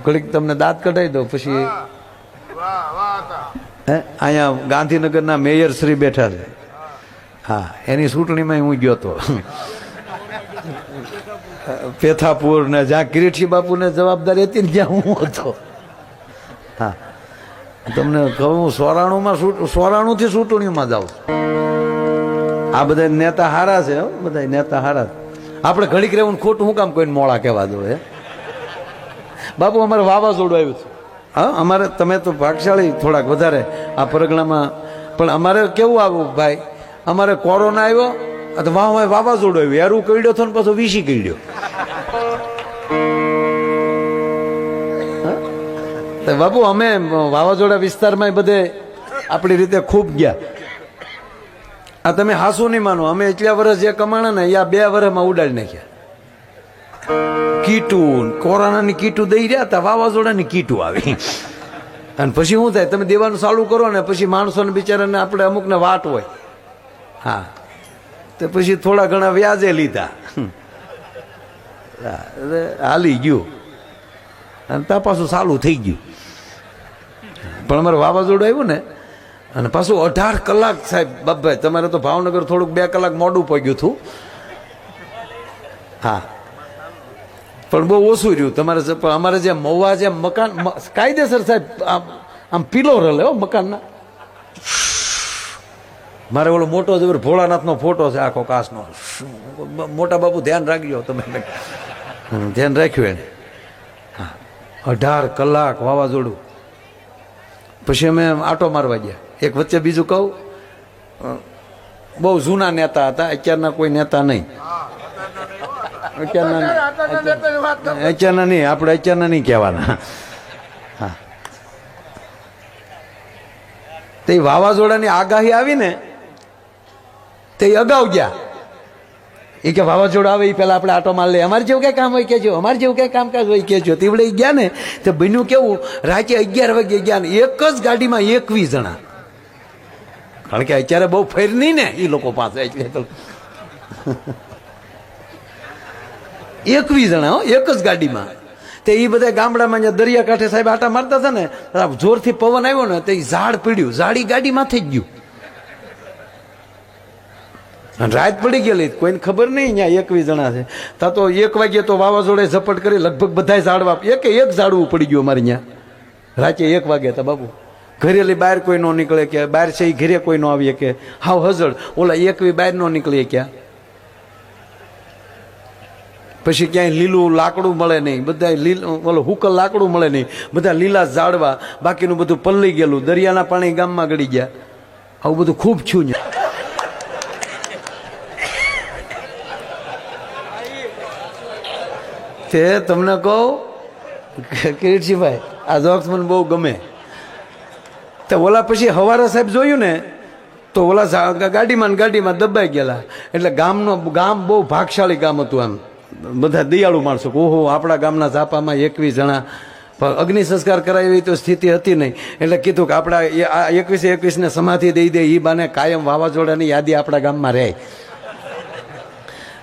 ઘડીક તમને દાંત કઢાવી દો પછી અહીંયા ગાંધીનગરના મેયર શ્રી બેઠા છે. હા, એની ચૂંટણીમાં હું ગયો હતો પેથાપુર ને જ્યાં કિરીટસિંહ બાપુને જવાબદારી હતી ને જ્યાં હું હતો. હા, તમને કહું 94 થી ચૂંટણીમાં જાઉં. આ બધા નેતા હારા છે, બધા નેતા હારા. આપણે ઘડીક રહેવું ખોટું શું કામ કોઈને મોડા કહેવા દો હે બાપુ. અમારે વાવાઝોડું આવ્યું હતું. હા, અમારે તમે તો ભાગશાળી થોડાક વધારે આ પરગણામાં, પણ અમારે કેવું આવ્યું ભાઈ, અમારે કોરોના આવ્યો તો વાવાઝોડું આવ્યું, એરું કઈડ્યો હતો ને પાછો વીસી કઈડ્યો. બાપુ અમે વાવાઝોડા વિસ્તારમાં બધે આપણી રીતે ખૂબ ગયા. આ તમે હાસુ નહીં માનો, અમે એટલા વર્ષ જે કમાણા ને યા 2 વર્ષમાં ઉડાડી નાખ્યા. કીટું કોરોનાની કીટું દઈ રહ્યા હતા, વાવાઝોડાની કીટું આવી. અને પછી શું થાય, તમે દેવાનું ચાલુ કરો ને પછી માણસોને બિચારાને આપણે અમુકને વાટ હોય. હા, તો પછી થોડા ઘણા વ્યાજે લીધા, હાલી ગયું અને ત્યાં પાછું ચાલુ થઈ ગયું. પણ અમારે વાવાઝોડું આવ્યું ને અને પાછું 18 કલાક સાહેબ બાપભાઈ, તમારે તો ભાવનગર થોડુંક 2 કલાક મોડું પગ્યું હતું. હા, પણ બહુ ઓછું રહ્યું તમારે. અમારે જે મહુવા જે મકાન કાયદેસર સાહેબ આમ પીલો રલે હો મકાનના. મારે ઓલો મોટો જબર ભોળાનાથનો ફોટો છે આખો કાચનો. મોટા બાપુ ધ્યાન રાખજો તમે. ધ્યાન રાખ્યું એને. હા, 18 કલાક વાવાઝોડું. પછી અમે આટો મારવા ગયા. એક વચ્ચે બીજું કહું, બહુ જૂના નેતા હતા, અત્યારના કોઈ નેતા નહીં. અત્યારના નહીં, આપણે અત્યારના નહીં કહેવાના. હા, તે વાવાઝોડાની આગાહી આવી ને તે અગાઉ ગયા. એ કે વાવાઝોડું આવે એ પહેલા આપણે આટો માર લે, અમારે જેવું કઈ કામ હોય કેજો, અમારે જેવું કઈ કામકાજ હોય કેજો. તેવડે ગયા ને તો બન્યું કેવું, રાતે 11 વાગે ગયા ને એક જ ગાડીમાં 21 જણા. કારણ કે અત્યારે બહુ ફેર નહીં ને એ લોકો પાસે, એટલે 21 જણા હો એક જ ગાડીમાં. તે એ બધા ગામડામાં દરિયાકાંઠે સાહેબ આટા મારતા હતા ને, જોરથી પવન આવ્યો ને તે ઝાડ પીડ્યું, ઝાડી ગાડીમાં થઈ ગયું. અને રાત પડી ગયેલી, કોઈને ખબર નહીં અહીંયા 21 જણા છે. તા તો 1 વાગ્યે તો વાવાઝોડે ઝપટ કરી લગભગ બધા ઝાડવા એક ઝાડવું પડી ગયું અમારે અહીંયા. રાતે 1 વાગે હતા બાપુ. ઘરેલી બહાર કોઈ ન નીકળે કે બહાર છે એ ઘરે કોઈ ન આવીએ કે હાવ હજળ. ઓલા 21 બહાર ન નીકળીએ ક્યાં. પછી ક્યાંય લીલું લાકડું મળે નહીં, બધા ઓલું હુકલ લાકડું મળે નહીં, બધા લીલા ઝાડવા, બાકીનું બધું પલ્લી ગયેલું, દરિયાના પાણી ગામમાં ગળી ગયા. આવું બધું ખૂબ છું. તે તમને કહું કિરીટસિંહભાઈ, આ જોક્સ મને બહુ ગમે. તો ઓલા પછી હવારે સાહેબ જોયું ને તો ઓલા ગાડીમાં દબાઈ ગયેલા. એટલે ગામ બહુ ભાગશાળી ગામ હતું. આમ બધા દયાળુ માણસો. ઓહો, આપણા ગામના ઝાપામાં 21 જણા. અગ્નિ સંસ્કાર કરાવી તો સ્થિતિ હતી નહીં, એટલે કીધું કે આપણા 21 ને સમાધિ દઈ દે, એ બાને કાયમ વાવાઝોડાની યાદી આપણા ગામમાં રહે.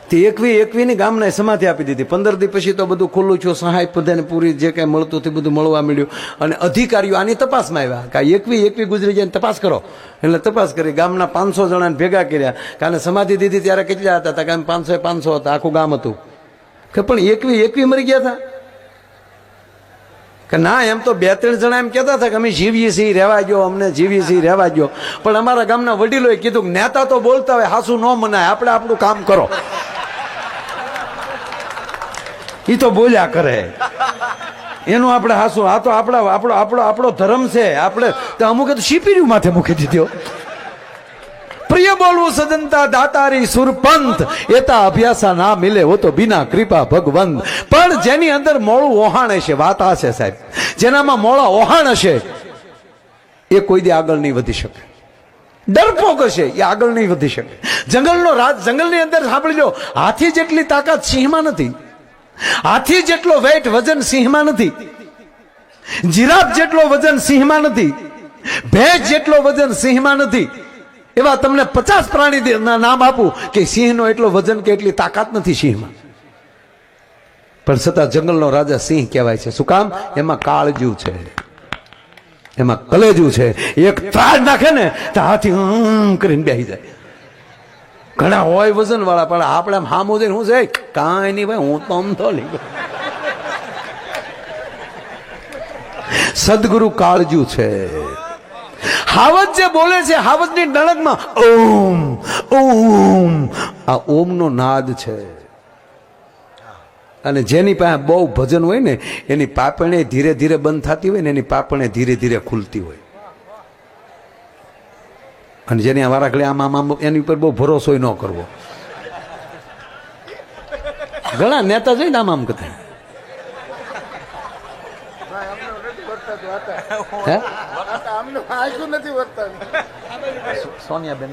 તે 21 ગામને સમાધિ આપી દીધી. 15 દી પછી તો બધું ખુલ્લું છું, સહાય બધાને પૂરી જે કાંઈ મળતું હતું બધું મળવા મળ્યું. અને અધિકારીઓ આની તપાસમાં આવ્યા કે 21 ગુજરી જાય તપાસ કરો. એટલે તપાસ કરી ગામના 500 જણાને ભેગા કર્યા. કારણ સમાધિ દીધી ત્યારે કેટલા હતા? કે 500 હતા, આખું ગામ હતું. કે પણ 21 મરી ગયા હતા કે ના? એમ તો 2-3 જણા એમ કહેતા હતા કે અમે જીવીએ છીએ, રહેવા ગયો, અમને જીવીએ છીએ, રહેવા ગયો. પણ અમારા ગામના વડીલોએ કીધું કે નેતા તો બોલતા હોય, હાસુ ન મનાય, આપણે આપણું કામ કરો. એ તો બોલ્યા કરે, એનું આપણે હાસું. આ તો આપણો ધર્મ છે. આપણે અમુકે તો શીપીર્યું માથે મૂકી દીધો. પ્રિય બોલવું સદંતા દાતારી સુરપંથ, એતા અભ્યાસા ના મિલે હો તો બિના કૃપા ભગવંત. પણ જેની અંદર મોળું ઓહાણ હશે, વાત આ છે સાહેબ, જેનામાં મોળા ઓહાણ હશે એ કોઈ દી આગળ નહીં વધી શકે. ડરપોક હશે એ આગળ નહીં વધી શકે. જંગલનો રાજ, જંગલની અંદર સાંભળી લો, હાથી જેટલી તાકાત સિંહમાં નથી, હાથી જેટલો વેઇટ વજન સિંહમાં નથી, જીરાફ જેટલો વજન સિંહમાં નથી, ભેંસ જેટલો વજન સિંહમાં નથી. એવા તમને 50 પ્રાણી નામ આપું કે સિંહનો એટલો વજન કે એટલી તાકાત નથી સિંહમાં. પણ છતાં જંગલનો રાજા સિંહ કહેવાય છે. શું કામ? એમાં કાળજું છે, એમાં કલેજું છે. એક ત્રાડ નાખે ને તો હાથી કરીને બેસી જાય. ઘણા હોય વજન વાળા, પણ આપણે હામો જઈને શું છે, કાંઈ નહીં ભાઈ, હું તો આમ તો લીધો. સદગુરુ કાળજું છે. હાવજ જે બોલે છે, હાવજની નણકમાં ઓમ ઓમ, આ ઓમનો નાદ છે. અને જેની પાસે બહુ ભજન હોય ને, એની પાપણે ધીરે ધીરે બંધ થતી હોય ને, એની પાપણે ધીરે ધીરે ખુલતી હોય. અને જેની અમારા ઘરે આમ આમ એની ઉપર બહુ ભરોસો ન કરવો. ઘણા નેતા જોઈને આમ આમ કરતા, સોનિયાબેન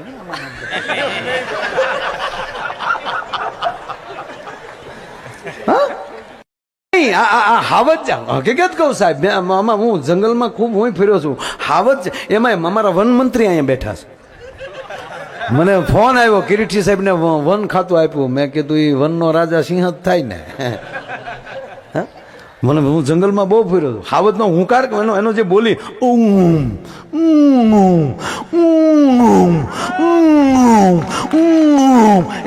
હાવજ. હકીકત કહું સાહેબ, આમાં હું જંગલમાં ખૂબ હું ફર્યો છું. હાવજ એમાં અમારા વન મંત્રી અહીંયા બેઠા છે. મને ફોન આવ્યો, કિરીટસિંહ સાહેબને વન ખાતું આપ્યું. મેં કીધું એ વનનો રાજા સિંહ જ થાય ને. મને હું જંગલમાં બહુ ફર્યો છું. હાવજનો હુંકાર એનો જે બોલી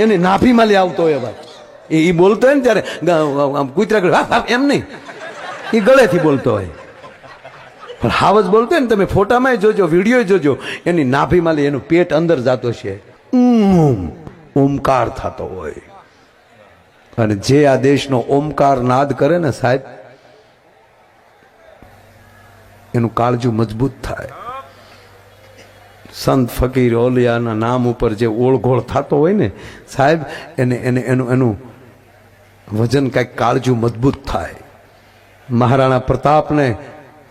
એની નાભીમાં લઈ આવતો હોય ભાઈ. એ બોલતો હોય ને ત્યારે કૂતરા એમ નહીં, એ ગળેથી બોલતો હોય. પણ હાવજ બોલતો હોય ને, તમે ફોટામાં જોજો, વિડીયો જોજો, એની નાભીમાં લઈ એનું પેટ અંદર જતો છે, ઓમકાર થતો હોય. અને જે આ દેશનો ઓમકાર નાદ કરે ને સાહેબ, એનું કાળજું મજબૂત થાય. સંત ફકીર ઓલિયાના નામ ઉપર જે ઓળઘોળ થતો હોય ને સાહેબ, એનું વજન કાંઈક કાળજું મજબૂત થાય. મહારાણા પ્રતાપને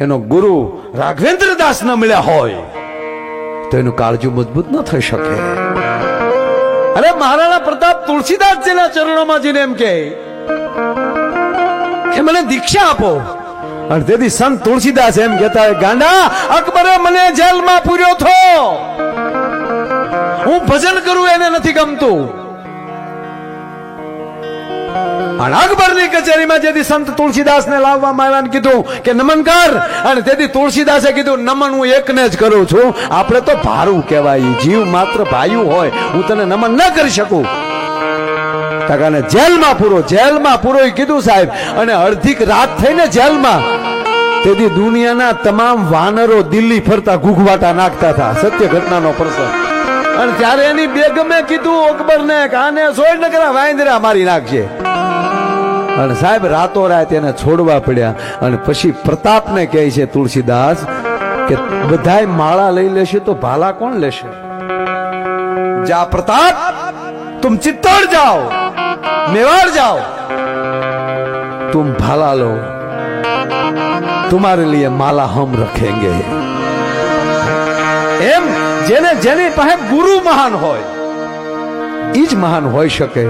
એનો ગુરુ રાઘવેન્દ્ર દાસ ન મળ્યા હોય તો એનું કાળજું મજબૂત ન થઈ શકે. અરે મહારાણા પ્રતાપ તુલસીદાસજીના ચરણોમાં જઈને એમ કે મને દીક્ષા આપો. અને તેથી સંત તુલસીદાસ એમ કહેતા હોય, ગાંડા અકબરે મને જેલમાં પૂર્યો થો, હું ભજન કરું એને નથી ગમતું. અને અકબરની કચેરીમાં જેથી સંત તુલસીદાસને લાવવામાં આવ્યા, કીધું કે નમન કર. અને તેથી તુલસીદાસે કીધું, નમન હું એકને જ કરું છું. આપણે તો ભારું કહેવાય, જીવ માત્ર ભાયું હોય, હું તને નમન ન કરી શકું. કાકાને જેલમાં પૂરો, જેલમાં પૂરો એ કીધું સાહેબ. અને અડધીક રાત થઈને જેલમાં, તેથી દુનિયાના તમામ વાનરો દિલ્હી ફરતા ઘૂઘવાટા નાખતા હતા. સત્ય ઘટનાનો પ્રસંગ. અને ત્યારે એની બેગમે કીધું અકબરને કે આને છોડ ન કરા, વાંદરા મારી નાખશે. અને સાહેબ રાતોરાત એને છોડવા પડ્યા. અને પછી પ્રતાપને કહે છે તુલસીદાસ કે બધાય માળા લઈ લેશે તો ભાલા કોણ લેશે? જા પ્રતાપ, तुम चित्तौड़ जाओ, मेवाड़ जाओ, तुम भाला लो, तुम्हारे लिए माला हम रखेंगे. એમ જેને જેની પાસે ગુરુ મહાન હોય, ઈ જ મહાન હોઈ શકે.